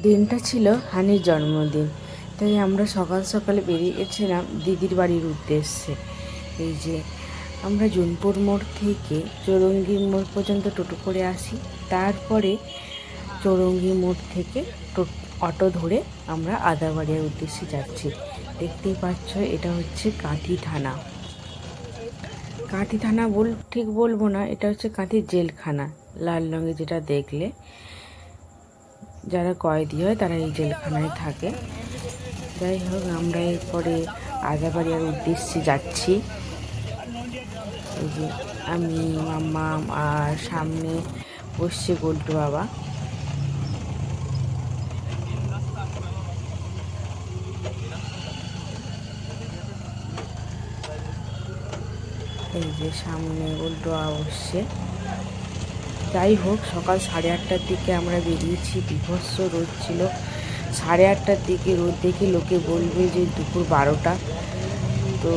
দিনটা ছিল হানির জন্মদিন, তাই আমরা সকাল সকালে বেরিয়ে গেছিলাম দিদির বাড়ির উদ্দেশ্যে। এই যে আমরা জুনপুর মোড় থেকে চৌরঙ্গি মোড় পর্যন্ত টোটো করে আসি, তারপরে চৌরঙ্গি মোড় থেকে অটো ধরে আমরা আদাবাড়িয়ার উদ্দেশ্যে যাচ্ছি। দেখতেই পাচ্ছ, এটা হচ্ছে কাঁথি থানা। কাঁথি থানা ঠিক বলবো না, এটা হচ্ছে কাঁথি জেলখানা। লাল রঙে যেটা দেখলে, যারা কয়েদি হয় তারা এই জেলখানায় থাকে। যাই হোক, আমরা এরপরে আদাবাড়িয়ার উদ্দেশ্যে যাচ্ছি। এই যে আমি, মাম্মা আর সামনে বসছে গোল্টু বাবা। এই যে সামনে গোল্টু বাবা বসছে। যাই হোক, সকাল 8:30টার দিকে আমরা বেরিয়েছি। বিভৎস রোদ ছিল। 8:30টার দিকে রোদ দেখে লোকে বলবে যে দুপুর 12টা। তো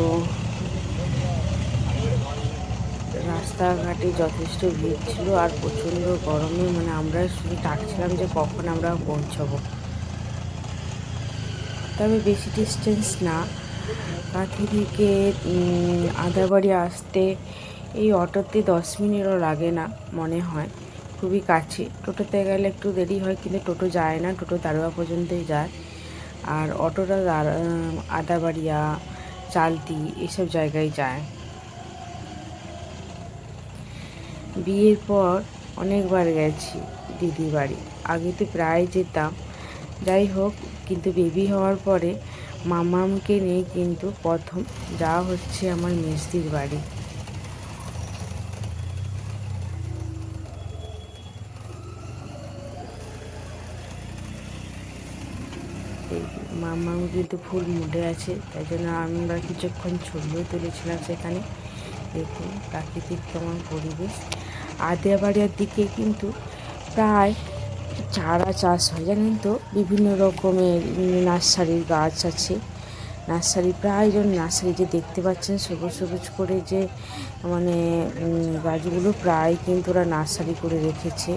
রাস্তাঘাটে যথেষ্ট ভিড় ছিল আর প্রচণ্ড গরমে আমরা শুধু ডাকছিলাম যে কখন আমরা পৌঁছাবো। তবে বেশি ডিস্টেন্স না, কাঁথি থেকে আদাবাড়ি আসতে এই অটোতে 10 মিনিটও লাগে না মনে হয়, খুবই কাছে। টোটোতে গেলে একটু দেরি হয়, কিন্তু টোটো যায় না, টোটো দারোয়া পর্যন্তই যায়। আর অটোটা আদাবাড়িয়া, চালতি এসব জায়গায় যায়। বিয়ের পর অনেকবার গেছি দিদির বাড়ি, আগে তো প্রায় যেতাম। যাই হোক, কিন্তু বেবি হওয়ার পরে মামামকে নিয়ে কিন্তু প্রথম যাওয়া হচ্ছে আমার মেসদির বাড়ি। মামাম কিন্তু ফুল মুডে আছে, তাই জন্য আমরা কিছুক্ষণ ছবিও তুলেছিলাম সেখানে। দেখুন প্রাকৃতিক কেমন পরিবেশ। আদাবাড়িয়ার দিকে কিন্তু প্রায় চারা চাষ হয়, জানেন তো। বিভিন্ন রকমের নার্সারির গাছ আছে। প্রায়জন নার্সারি যে দেখতে পাচ্ছেন সবুজ সবুজ করে, যে গাছগুলো প্রায় কিন্তু ওরা নার্সারি করে রেখেছে।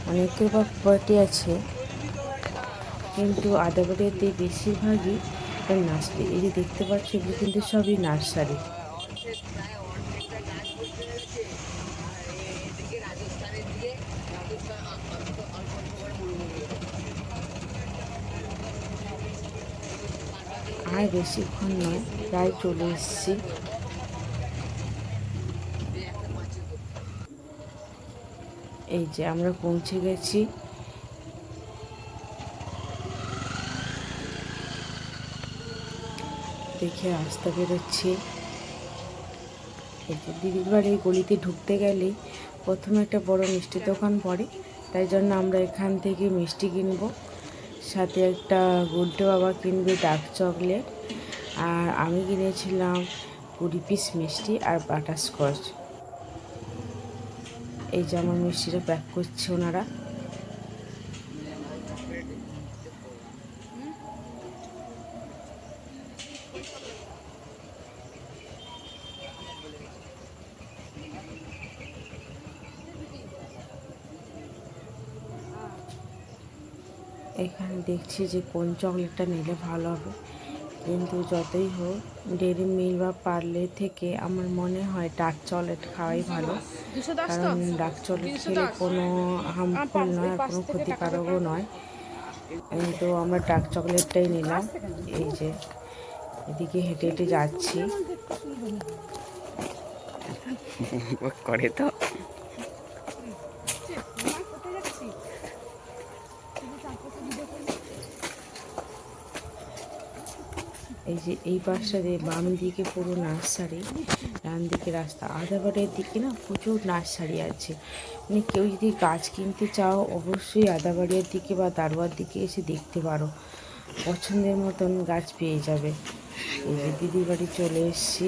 অনেকের বাড়ি আছে, কিন্তু আদাবাড়িয়াতে বেশিরভাগই নার্সারি। এই যে দেখতে পাচ্ছি, এগুলো কিন্তু সবই নার্সারি। আর বেশিক্ষণ নয়, প্রায় চলে এসেছি। এই যে আমরা পৌঁছে গেছি। দেখে রাস্তা বেরোচ্ছি। এই যে দিদির বাড়ির গলিতে ঢুকতে গেলেই প্রথমে একটা বড় মিষ্টি দোকান পড়ে, তাই জন্য আমরা এখান থেকে মিষ্টি কিনবো। সাথে একটা গুলটে বাবা কিনবে ডার্ক চকলেট, আর আমি কিনেছিলাম 20 পিস মিষ্টি আর বাটারস্কচ। এই যে আমার মিষ্টিটা প্যাক করছে ওনারা। এখানে দেখছি যে কোন চকলেটটা নিলে ভালো হবে, কিন্তু যতই হোক ডেইরি মিল্ক বা পার্লে থেকে আমার মনে হয় ডার্ক চকলেট খাওয়াই ভালো। কারণ ডার্ক চকলেট খেলে কোনো হার্মফুল নয় আর কোনো ক্ষতিকারকও নয়। তো আমরা ডার্ক চকলেটটাই নিলাম। এই যে এদিকে হেঁটে হেঁটে যাচ্ছি। করে তো এই যে এই পাশটা দিয়ে বাম দিকে পুরো নার্সারি, ডান দিকে রাস্তা। আদাবাড়ির দিকে না প্রচুর নার্সারি আছে। কেউ যদি গাছ কিনতে চাও, অবশ্যই আদাবাড়িয়ার দিকে বা দারোয়ার দিকে এসে দেখতে পারো, পছন্দের মতন গাছ পেয়ে যাবে। এই যে দিদির বাড়ি চলে এসেছি।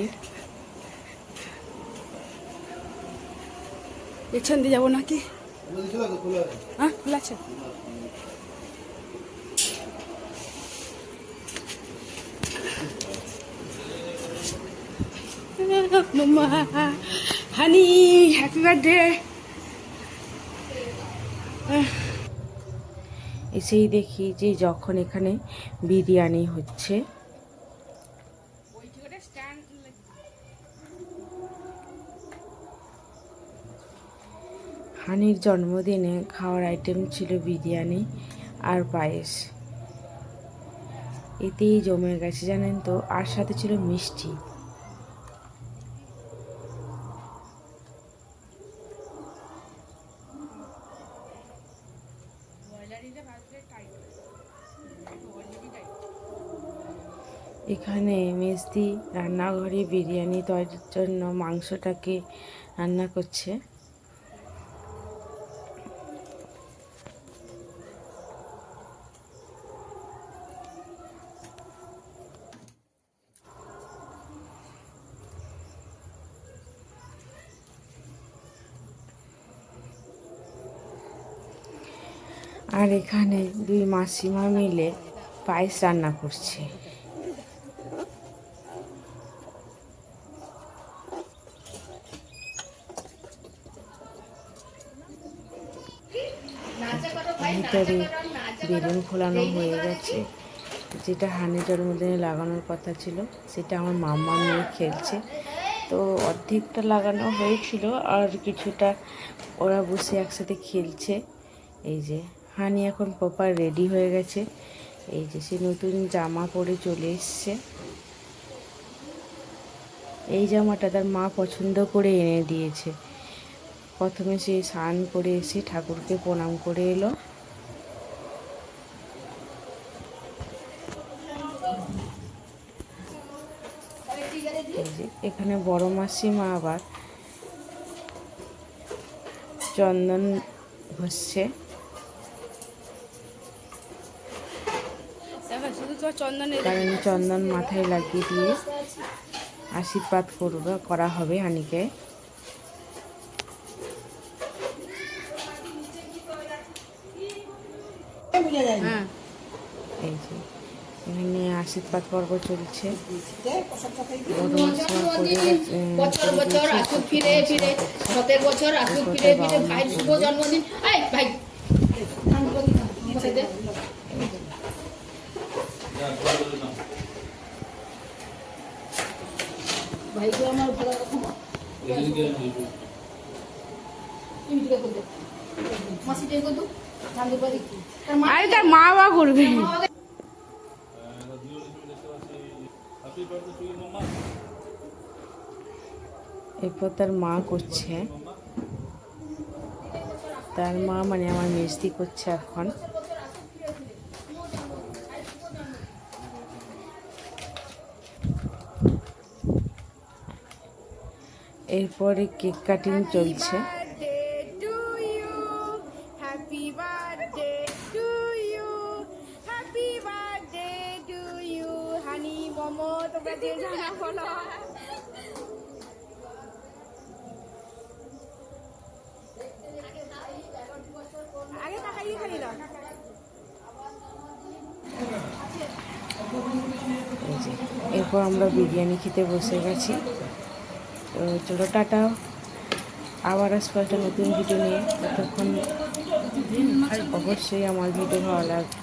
পেছন দিয়ে যাবো নাকি? হ্যাঁ, খোলা আছে। হানি, হ্যাপি বার্থডে। এসেই দেখি যে যখন এখানে বিরিয়ানি হচ্ছে, হানির জন্মদিনে খাওয়ার আইটেম ছিল বিরিয়ানি আর পায়েস। এতেই জমে গেছে জানেন তো, আর সাথে ছিল মিষ্টি। এখানে মেজদি রান্নাঘরে বিরিয়ানি তৈরির জন্য মাংসটাকে রান্না করছে। আর এখানে দুই মাসিমা মিলে পায়েস রান্না করছে। ভিতরে বেলুন ফোলানো হয়ে গেছে, যেটা হানির জন্মদিনে লাগানোর কথা ছিল সেটা আমার মাম্মা নিয়ে খেলছে। তো অর্ধেকটা লাগানো হয়েছিল আর কিছুটা ওরা বসে একসাথে খেলছে। এই যে হানি এখন প্রপার রেডি হয়ে গেছে। এই যে সে নতুন জামা পরে চলে এসছে। এই জামাটা তার মা পছন্দ করে এনে দিয়েছে। প্রথমে সে স্নান করে এসে ঠাকুরকে প্রণাম করে এলো। এখানে বড় মাসিমা আবার চন্দন ঘষছে। কারণ চন্দন মাথায় লাগিয়ে দিয়ে আশীর্বাদ করা হবে হানিকে। এই যে এখানে আশীর্বাদ পর্ব চলছে। আরে তার মা বাবা করবে। এরপর তার মা করছে, তার মা মানে আমার মেজদি করছে এখন। এরপরে কেক কাটিং চলছে। এরপর আমরা বিরিয়ানি খেতে বসে গেছি। তো চলো টাটা, আবার আসবো একটা নতুন ভিডিও নিয়ে। ততক্ষণ অবশ্যই আমার ভিডিও ভালো লাগবে।